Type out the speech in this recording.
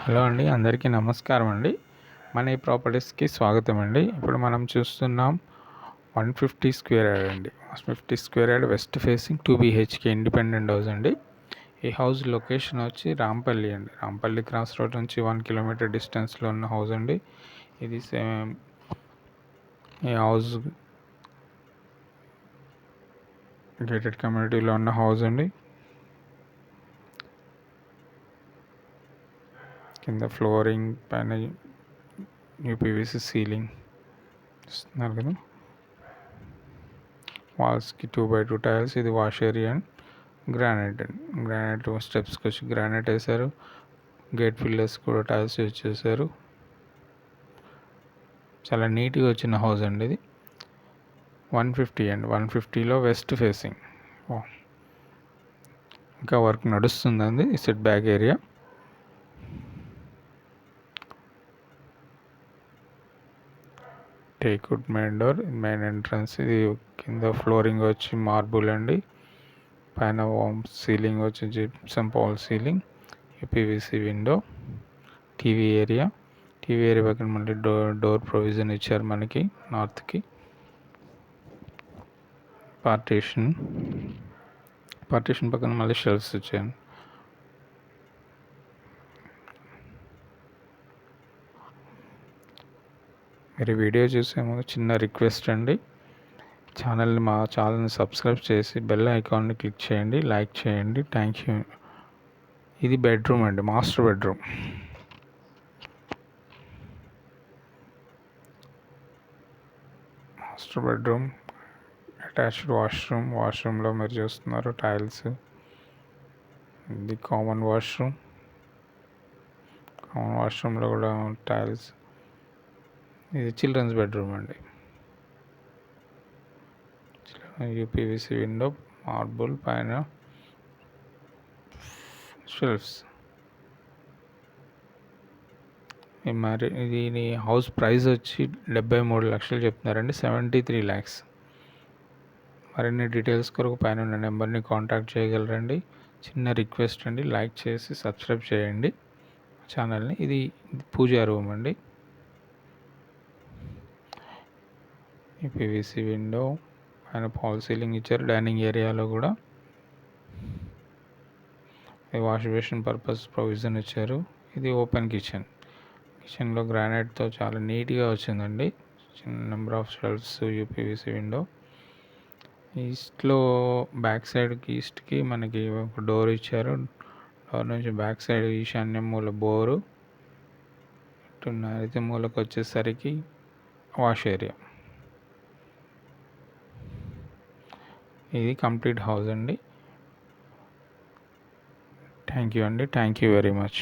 Hello అండి, అందరికీ నమస్కారం అండి. మన ఈ ప్రాపర్టీస్కి స్వాగతం అండి. ఇప్పుడు మనం చూస్తున్నాం 150 స్క్వేర్ యార్డ్ అండి. 150 square yard west facing 2 BHK independent house అండి. ఈ హౌస్ లొకేషన్ వచ్చి రాంపల్లి అండి. రాంపల్లి క్రాస్ రోడ్ నుంచి 1 కిలోమీటర్ డిస్టెన్స్లో ఉన్న హౌస్ అండి. ఇది ఈ హౌస్ గేటెడ్ కమ్యూనిటీలో ఉన్న హౌస్ అండి. కింద ఫ్లోరింగ్ పైన యూపీవీసీ సీలింగ్ ఇస్తున్నారు కదా. వాల్స్కి 2x2 టైల్స్. ఇది వాష్ ఏరియా అండ్ గ్రానైట్ అండి. గ్రానైట్ స్టెప్స్కి వచ్చి గ్రానైట్ వేశారు. గేట్ పిల్లర్స్ కూడా టైల్స్ యూజ్ చేశారు. చాలా నీట్గా వచ్చిన హౌస్ అండి ఇది. 150 అండి. 150లో వెస్ట్ ఫేసింగ్. ఇంకా వర్క్ నడుస్తుందండి. Set back area. Teakwood main door, main entrance. ఇది కింద ఫ్లోరింగ్ వచ్చి మార్బుల్ అండి. పైన సీలింగ్ వచ్చి gypsum fall ceiling. UPVC window. TV area పక్కన మళ్ళీ డోర్ ప్రొవిజన్ ఇచ్చారు మనకి నార్త్కి. పార్టీషన్ పక్కన మళ్ళీ షెల్ఫ్స్ ఇచ్చాను. మీరు వీడియో చూసే ముందు చిన్న రిక్వెస్ట్ అండి, మా ఛానల్ని సబ్స్క్రైబ్ చేసి బెల్ ఐకాన్ని క్లిక్ చేయండి, లైక్ చేయండి. Thank you. ఇది బెడ్రూమ్ అండి, మాస్టర్ బెడ్రూమ్. అటాచ్డ్ వాష్రూమ్లో మీరు చూస్తున్నారు టైల్స్. ఇది కామన్ వాష్రూమ్లో కూడా టైల్స్. ఇది చిల్డ్రన్స్ బెడ్రూమ్ అండి. యూపీవీసీ విండో, మార్బుల్, పైన షెల్ఫ్స్. మరి దీని హౌస్ ప్రైస్ వచ్చి 73 లక్షలు చెప్తున్నారండి. 73 lakhs. మరిన్ని డీటెయిల్స్ కొరకు పైన ఉన్న నెంబర్ని కాంటాక్ట్ చేయగలరండి. చిన్న రిక్వెస్ట్ అండి, లైక్ చేసి సబ్స్క్రైబ్ చేయండి ఛానల్ని. ఇది పూజా రూమ్ అండి. ఈ పీవీసీ విండో, పైన పాల్ సీలింగ్ ఇచ్చారు. డైనింగ్ ఏరియాలో కూడా వాష్ బేసిన్ పర్పస్ ప్రొవిజన్ ఇచ్చారు. ఇది ఓపెన్ కిచెన్లో గ్రానైట్తో చాలా నీట్గా వచ్చిందండి. చిన్న number of shelves, UPVC window. ఈస్ట్లో ఈస్ట్కి మనకి ఒక డోర్ ఇచ్చారు. డోర్ నుంచి బ్యాక్ సైడ్ ఈశాన్య మూల బోరు. అయితే మూలకు వచ్చేసరికి వాష్ ఏరియా. ఇది కంప్లీట్ హౌస్ అండి. థ్యాంక్ యూ అండి. Thank you very much.